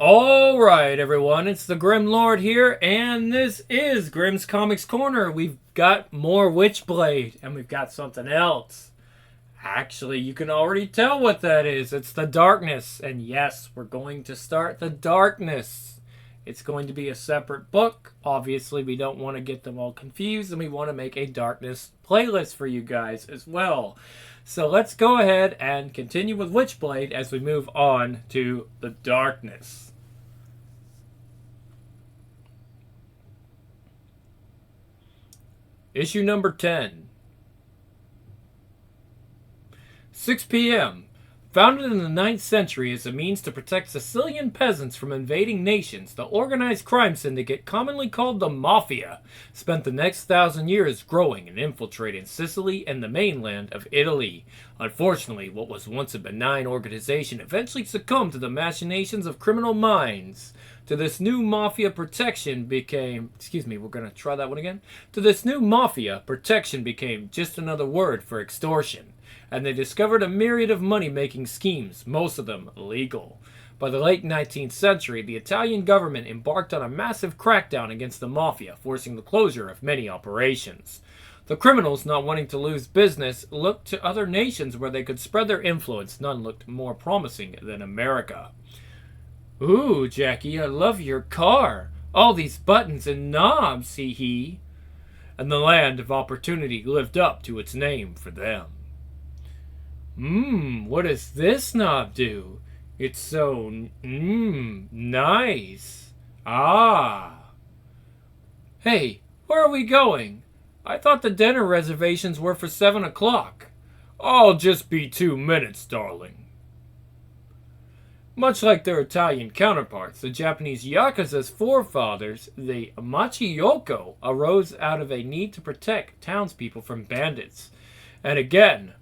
Alright, everyone, it's the Grim Lord here, and this is Grimm's Comics Corner. We've got more Witchblade, and we've got something else. Actually, you can already tell what that is. It's the Darkness, and yes, we're going to start the Darkness. It's going to be a separate book. Obviously, we don't want to get them all confused, and we want to make a Darkness playlist for you guys as well. So let's go ahead and continue with Witchblade as we move on to the Darkness. Issue number 10. 6 p.m. Founded in the 9th century as a means to protect Sicilian peasants from invading nations, the organized crime syndicate, commonly called the Mafia, spent the next 1,000 years growing and infiltrating Sicily and the mainland of Italy. Unfortunately, what was once a benign organization eventually succumbed to the machinations of criminal minds. To this new Mafia, protection became... To this new Mafia, protection became just another word for extortion. And they discovered a myriad of money-making schemes, most of them illegal. By the late 19th century, the Italian government embarked on a massive crackdown against the Mafia, forcing the closure of many operations. The criminals, not wanting to lose business, looked to other nations where they could spread their influence. None looked more promising than America. "Ooh, Jackie, I love your car. All these buttons and knobs, hee." And the land of opportunity lived up to its name for them. What does this knob do? It's so, nice. Ah. Hey, where are we going? I thought the dinner reservations were for 7 o'clock. I'll just be 2 minutes, darling. Much like their Italian counterparts, the Japanese Yakuza's forefathers, the Machiyoko, arose out of a need to protect townspeople from bandits. And again,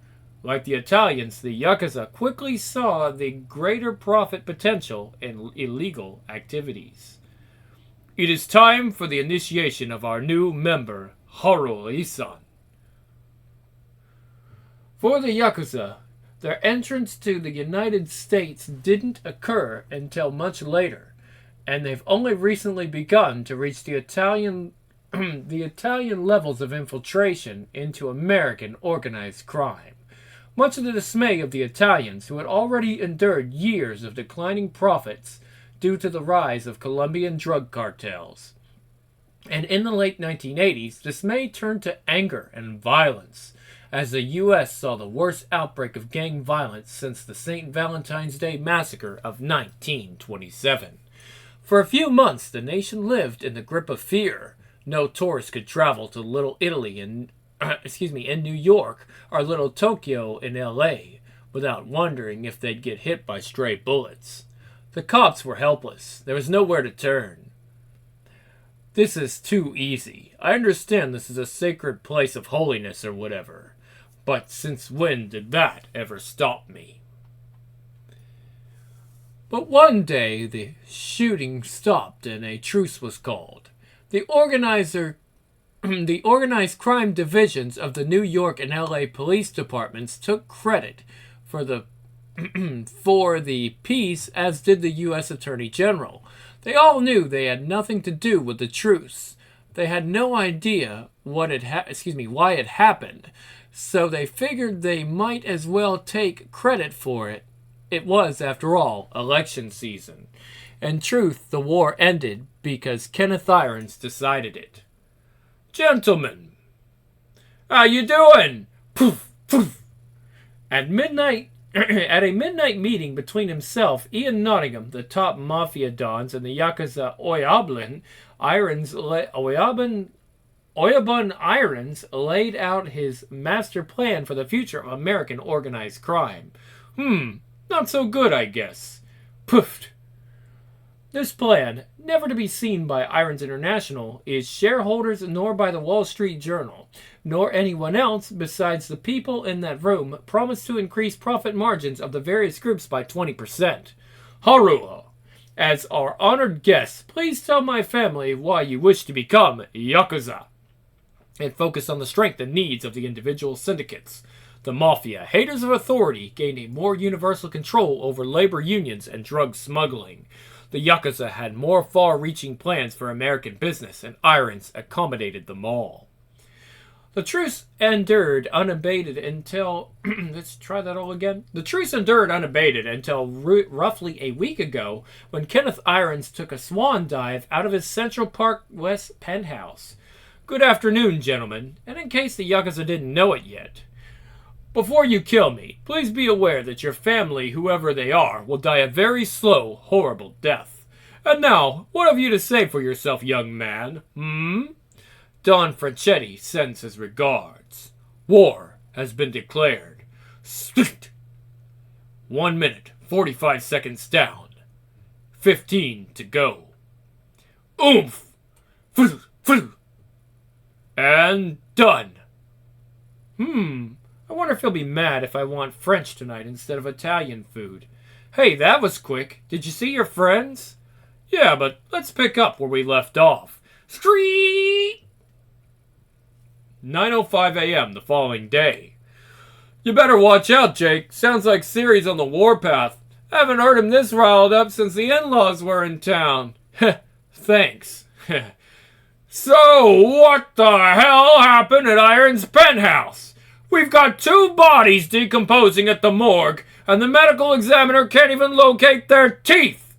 like the Italians, the Yakuza quickly saw the greater profit potential in illegal activities. It is time for the initiation of our new member, Haruo-san. For the Yakuza, their entrance to the United States didn't occur until much later, and they've only recently begun to reach the Italian levels of infiltration into American organized crime. Much to the dismay of the Italians, who had already endured years of declining profits due to the rise of Colombian drug cartels. And in the late 1980s, dismay turned to anger and violence, as the U.S. saw the worst outbreak of gang violence since the St. Valentine's Day Massacre of 1927. For a few months, the nation lived in the grip of fear. No tourists could travel to Little Italy in New York or Little Tokyo in L.A. without wondering if they'd get hit by stray bullets. The cops were helpless. There was nowhere to turn. This is too easy. I understand this is a sacred place of holiness or whatever. But since when did that ever stop me? But one day the shooting stopped and a truce was called. The organized crime divisions of the New York and LA police departments took credit for the peace, as did the U.S. Attorney General. They all knew they had nothing to do with the truce. They had no idea why it happened, so they figured they might as well take credit for it. It was, after all, election season. In truth, the war ended because Kenneth Irons decided it. "Gentlemen, how you doing?" Poof, poof. At a midnight meeting between himself, Ian Nottingham, the top mafia dons, and the Yakuza Oyabun Irons laid out his master plan for the future of American organized crime. Not so good, I guess. Poofed. This plan, never to be seen by Irons International, is shareholders nor by the Wall Street Journal, nor anyone else besides the people in that room, promised to increase profit margins of the various groups by 20%. Haruo, as our honored guest, please tell my family why you wish to become Yakuza. And focus on the strength and needs of the individual syndicates. The Mafia, haters of authority, gained a more universal control over labor unions and drug smuggling. The Yakuza had more far-reaching plans for American business, and Irons accommodated them all. The truce endured unabated until... let's try that all again. The truce endured unabated until roughly a week ago, when Kenneth Irons took a swan dive out of his Central Park West penthouse. Good afternoon, gentlemen, and in case the Yakuza didn't know it yet, before you kill me, please be aware that your family, whoever they are, will die a very slow, horrible death. And now, what have you to say for yourself, young man? Don Franchetti sends his regards. War has been declared. Split. 1 minute, 45 seconds down. 15 to go. Oomph! And done. I wonder if he'll be mad if I want French tonight instead of Italian food. Hey, that was quick. Did you see your friends? Yeah, but let's pick up where we left off. Street! 9:05 a.m. the following day. You better watch out, Jake. Sounds like Siri's on the warpath. Haven't heard him this riled up since the in-laws were in town. Thanks. So, what the hell happened at Iron's penthouse? We've got 2 bodies decomposing at the morgue, and the medical examiner can't even locate their teeth.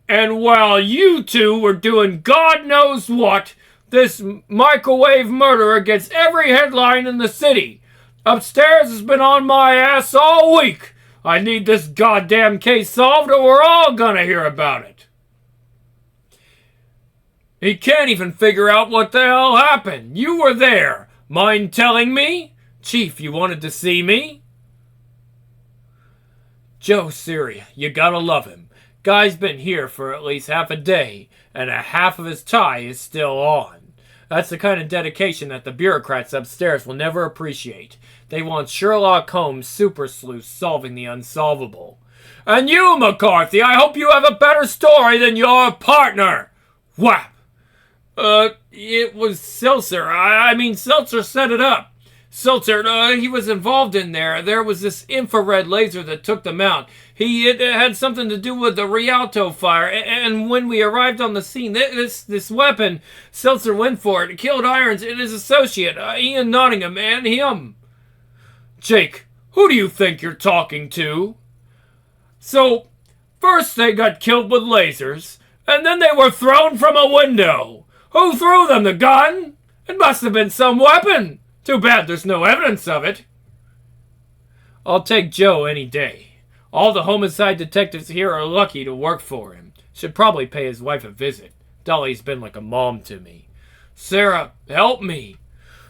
And while you 2 were doing God knows what, this microwave murderer gets every headline in the city. Upstairs has been on my ass all week. I need this goddamn case solved or we're all gonna hear about it. He can't even figure out what the hell happened. You were there. Mind telling me? Chief, you wanted to see me? Joe Siri, you gotta love him. Guy's been here for at least half a day, and a half of his tie is still on. That's the kind of dedication that the bureaucrats upstairs will never appreciate. They want Sherlock Holmes super sleuth solving the unsolvable. And you, McCarthy, I hope you have a better story than your partner. Whap! It was Seltzer. I mean, Seltzer set it up. Seltzer, he was involved in there. There was this infrared laser that took them out. It had something to do with the Rialto fire. And when we arrived on the scene, this weapon, Seltzer went for it. It killed Irons and his associate, Ian Nottingham, and him. Jake, who do you think you're talking to? So, first they got killed with lasers, and then they were thrown from a window. Who threw them? The gun? It must have been some weapon. Too bad there's no evidence of it. I'll take Joe any day. All the homicide detectives here are lucky to work for him. Should probably pay his wife a visit. Dolly's been like a mom to me. Sarah, help me.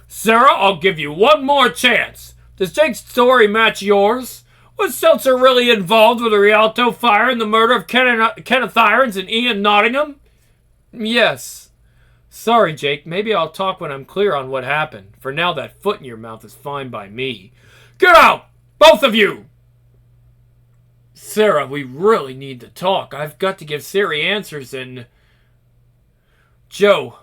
Sarah, I'll give you one more chance. Does Jake's story match yours? Was Seltzer really involved with the Rialto fire and the murder of Kenneth Irons and Ian Nottingham? Yes. Sorry, Jake. Maybe I'll talk when I'm clear on what happened. For now, that foot in your mouth is fine by me. Get out! Both of you! Sarah, we really need to talk. I've got to give Siri answers and... Joe,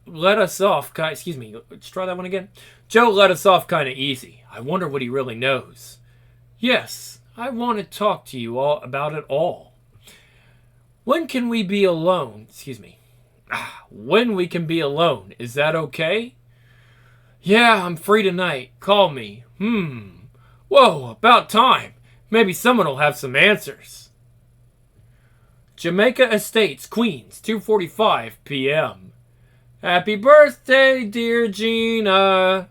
let us off... Excuse me, let's try that one again. Joe let us off kind of easy. I wonder what he really knows. Yes, I want to talk to you all about it all. When can we be alone? Excuse me. When we can be alone. Is that okay? Yeah, I'm free tonight. Call me. Whoa, about time. Maybe someone will have some answers. Jamaica Estates, Queens, 2:45 p.m. Happy birthday, dear Gina.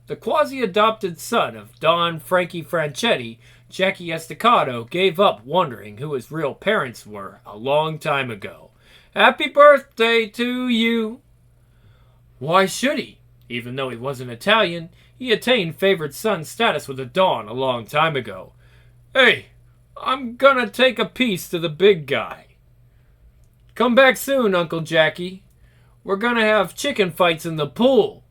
The quasi-adopted son of Don Frankie Franchetti, Jackie Estacado, gave up wondering who his real parents were a long time ago. Happy birthday to you. Why should he? Even though he wasn't Italian, he attained favored son status with the Don a long time ago. Hey, I'm gonna take a piece to the big guy. Come back soon, Uncle Jackie. We're gonna have chicken fights in the pool.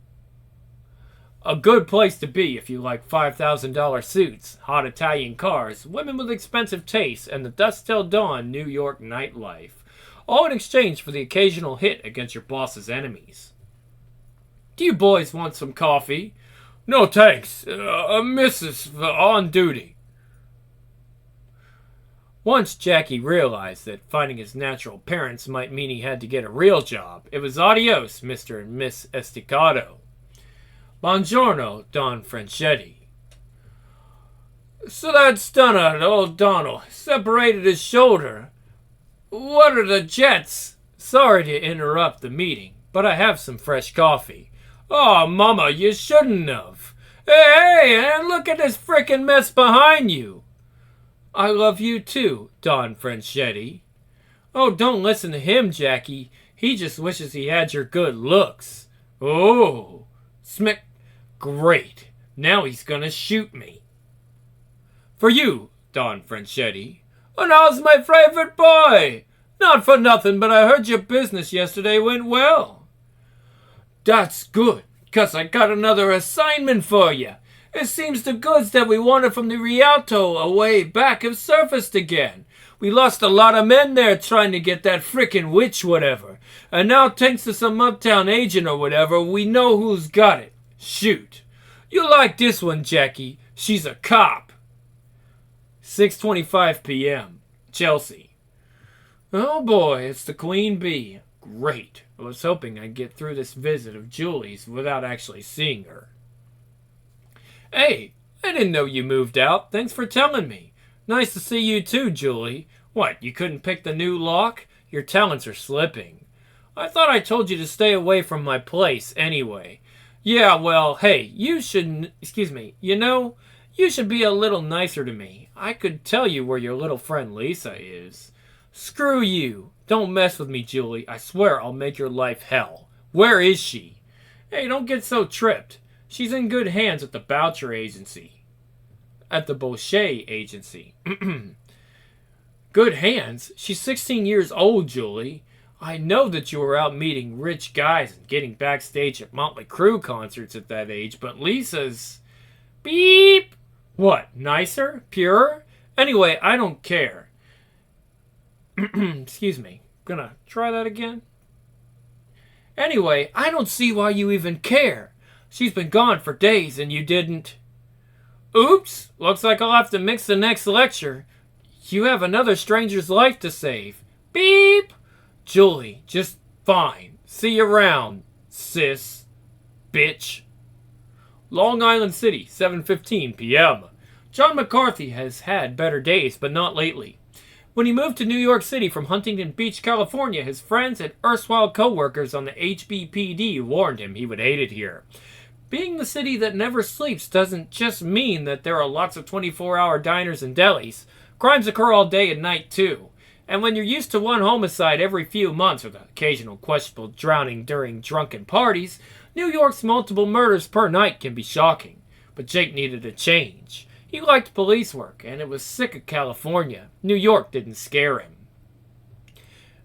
A good place to be if you like $5,000 suits, hot Italian cars, women with expensive tastes, and the dusk till dawn New York nightlife. All in exchange for the occasional hit against your boss's enemies. Do you boys want some coffee? No thanks. Mrs. on duty. Once Jackie realized that finding his natural parents might mean he had to get a real job, it was adios, Mr. and Miss Estacado. Buongiorno, Don Franchetti. So that's done it, old Donald. Separated his shoulder. What are the jets? Sorry to interrupt the meeting, but I have some fresh coffee. Oh, Mama, you shouldn't have. Hey, and look at this frickin' mess behind you. I love you too, Don Franchetti. Oh, don't listen to him, Jackie. He just wishes he had your good looks. Oh, Smick. Great. Now he's gonna shoot me. For you, Don Franchetti. And how's my favorite boy? Not for nothing, but I heard your business yesterday went well. That's good, 'cause I got another assignment for you. It seems the goods that we wanted from the Rialto a way back have surfaced again. We lost a lot of men there trying to get that frickin' witch whatever. And now thanks to some uptown agent or whatever, we know who's got it. Shoot. You like this one, Jackie. She's a cop. 6:25 p.m. Chelsea. Oh boy, it's the Queen Bee. Great. I was hoping I'd get through this visit of Julie's without actually seeing her. Hey, I didn't know you moved out. Thanks for telling me. Nice to see you too, Julie. What, you couldn't pick the new lock? Your talents are slipping. I thought I told you to stay away from my place anyway. Yeah, well, hey, you should be a little nicer to me. I could tell you where your little friend Lisa is. Screw you. Don't mess with me, Julie. I swear I'll make your life hell. Where is she? Hey, don't get so tripped. She's in good hands at the Boucher Agency. At the Boucher Agency. Good hands? She's 16 years old, Julie. I know that you were out meeting rich guys and getting backstage at Motley Crue concerts at that age, but Lisa's... Beep! What, nicer? Purer? Anyway, I don't care. Excuse me. Gonna try that again? Anyway, I don't see why you even care. She's been gone for days and you didn't... Oops! Looks like I'll have to mix the next lecture. You have another stranger's life to save. Beep! Julie, just fine. See you around, sis. Bitch. Long Island City, 7:15 p.m. John McCarthy has had better days, but not lately. When he moved to New York City from Huntington Beach, California, his friends and erstwhile co-workers on the HBPD warned him he would hate it here. Being the city that never sleeps doesn't just mean that there are lots of 24-hour diners and delis. Crimes occur all day and night, too. And when you're used to one homicide every few months, or the occasional questionable drowning during drunken parties, New York's multiple murders per night can be shocking. But Jake needed a change. He liked police work, and it was sick of California. New York didn't scare him.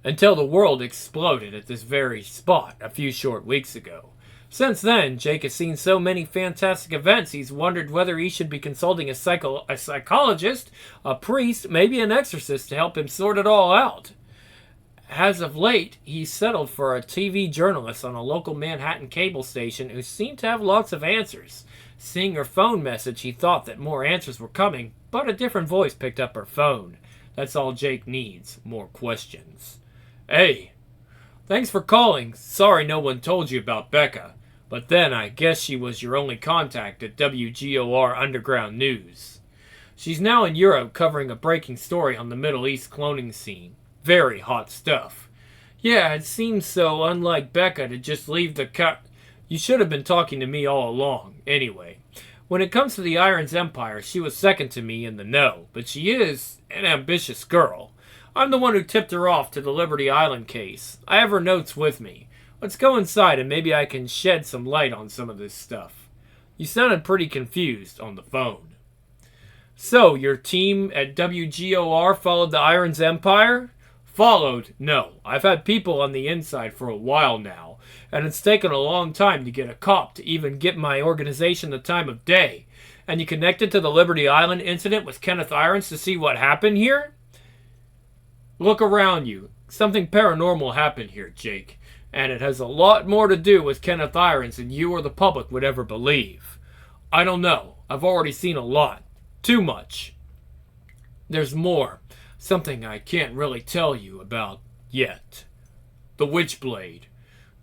Until the world exploded at this very spot a few short weeks ago. Since then, Jake has seen so many fantastic events, he's wondered whether he should be consulting a psychologist, a priest, maybe an exorcist to help him sort it all out. As of late, he's settled for a TV journalist on a local Manhattan cable station who seemed to have lots of answers. Seeing her phone message, he thought that more answers were coming, but a different voice picked up her phone. That's all Jake needs, more questions. Hey, thanks for calling. Sorry no one told you about Becca. But then I guess she was your only contact at WGOR Underground News. She's now in Europe covering a breaking story on the Middle East cloning scene. Very hot stuff. Yeah, it seems so unlike Becca to just leave the You should have been talking to me all along. Anyway, when it comes to the Irons Empire, she was second to me in the know, but she is an ambitious girl. I'm the one who tipped her off to the Liberty Island case. I have her notes with me. Let's go inside and maybe I can shed some light on some of this stuff. You sounded pretty confused on the phone. So, your team at WGOR followed the Irons Empire? Followed? No. I've had people on the inside for a while now, and it's taken a long time to get a cop to even get my organization the time of day. And you connected to the Liberty Island incident with Kenneth Irons to see what happened here? Look around you. Something paranormal happened here, Jake. And it has a lot more to do with Kenneth Irons than you or the public would ever believe. I don't know. I've already seen a lot. Too much. There's more. Something I can't really tell you about yet. The Witchblade.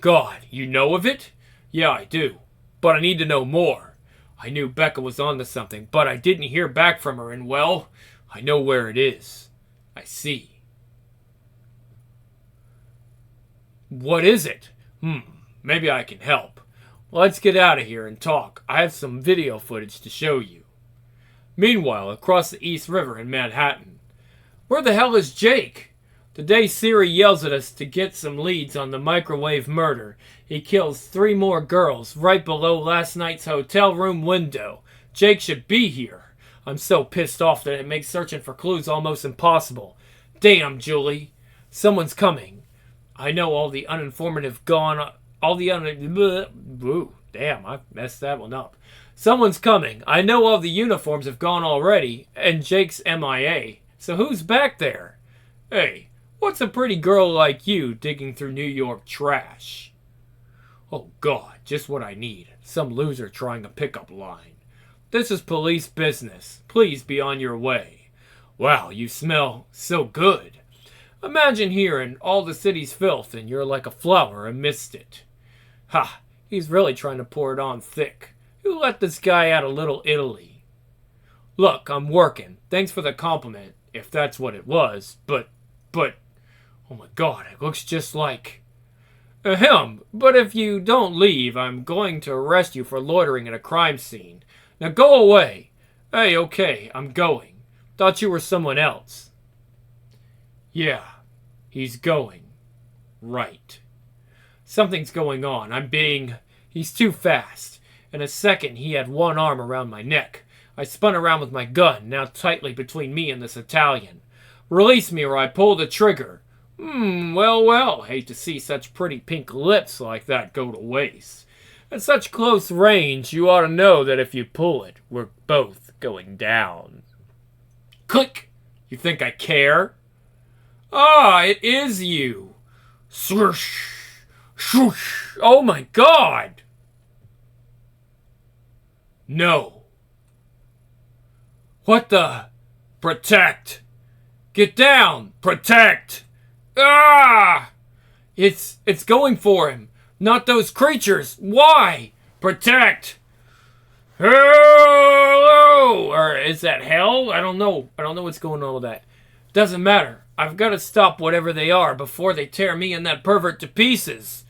God, you know of it? Yeah, I do. But I need to know more. I knew Becca was onto something, but I didn't hear back from her, and well, I know where it is. I see. What is it? Maybe I can help. Let's get out of here and talk. I have some video footage to show you. Meanwhile, across the East River in Manhattan. Where the hell is Jake? Today Siri yells at us to get some leads on the microwave murder. He kills 3 more girls right below last night's hotel room window. Jake should be here. I'm so pissed off that it makes searching for clues almost impossible. Damn, Julie. Someone's coming. I know all the uninformative gone... Damn, I messed that one up. Someone's coming. I know all the uniforms have gone already, and Jake's MIA. So who's back there? Hey, what's a pretty girl like you digging through New York trash? Oh God, just what I need. Some loser trying a pickup line. This is police business. Please be on your way. Wow, you smell so good. Imagine hearing all the city's filth and you're like a flower amidst it. Ha, he's really trying to pour it on thick. Who let this guy out of Little Italy? Look, I'm working. Thanks for the compliment, if that's what it was, but, oh my God, it looks just like... Ahem, but if you don't leave, I'm going to arrest you for loitering at a crime scene. Now go away. Hey, okay, I'm going. Thought you were someone else. Yeah, he's going. Right. Something's going on. He's too fast. In a second, he had one arm around my neck. I spun around with my gun, now tightly between me and this Italian. Release me or I pull the trigger. Well, hate to see such pretty pink lips like that go to waste. At such close range, you ought to know that if you pull it, we're both going down. Click! You think I care? Ah, it is you. Swoosh! Swoosh! Oh my God! No. What the? Protect! Get down! Protect! Ah! It's going for him. Not those creatures. Why? Protect! Hello! Or is that hell? I don't know. I don't know what's going on with that. Doesn't matter. I've got to stop whatever they are before they tear me and that pervert to pieces.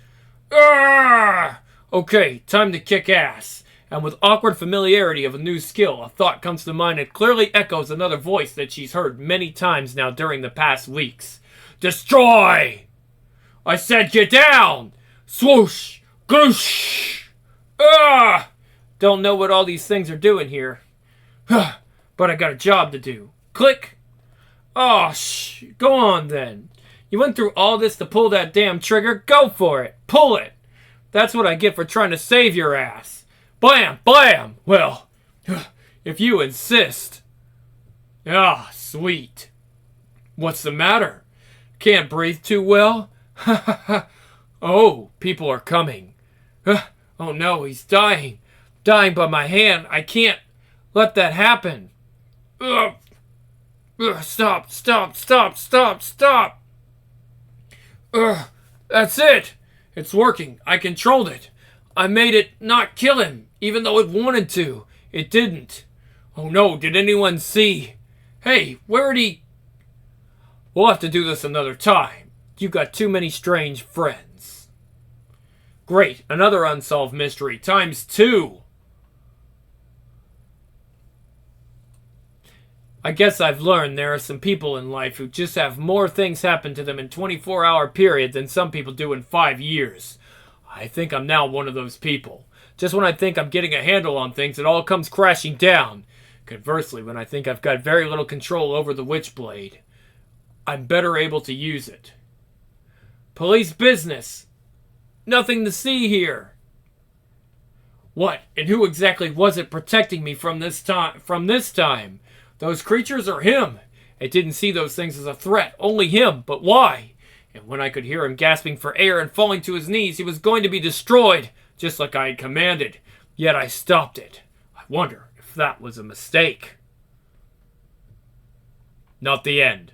Ah! Okay, time to kick ass. And with awkward familiarity of a new skill, a thought comes to mind that clearly echoes another voice that she's heard many times now during the past weeks. Destroy! I said get down! Swoosh! Gloosh! Ah! Don't know what all these things are doing here. But I got a job to do. Click! Oh, go on then. You went through all this to pull that damn trigger? Go for it! Pull it! That's what I get for trying to save your ass. Blam! Blam! Well, if you insist. Ah, sweet. What's the matter? Can't breathe too well? Oh, people are coming. Oh no, he's dying. Dying by my hand. I can't let that happen. Stop, stop, stop, stop, stop. That's it. It's working. I controlled it. I made it not kill him, even though it wanted to. It didn't. Oh no, did anyone see? Hey, where'd he... We'll have to do this another time. You got too many strange friends. Great, another unsolved mystery, ×2. I guess I've learned there are some people in life who just have more things happen to them in 24-hour periods than some people do in 5 years. I think I'm now one of those people. Just when I think I'm getting a handle on things, it all comes crashing down. Conversely, when I think I've got very little control over the Witchblade, I'm better able to use it. Police business. Nothing to see here. What? And who exactly was it protecting me from this time? Those creatures or him? It didn't see those things as a threat. Only him. But why? And when I could hear him gasping for air and falling to his knees, he was going to be destroyed, just like I had commanded. Yet I stopped it. I wonder if that was a mistake. Not the end.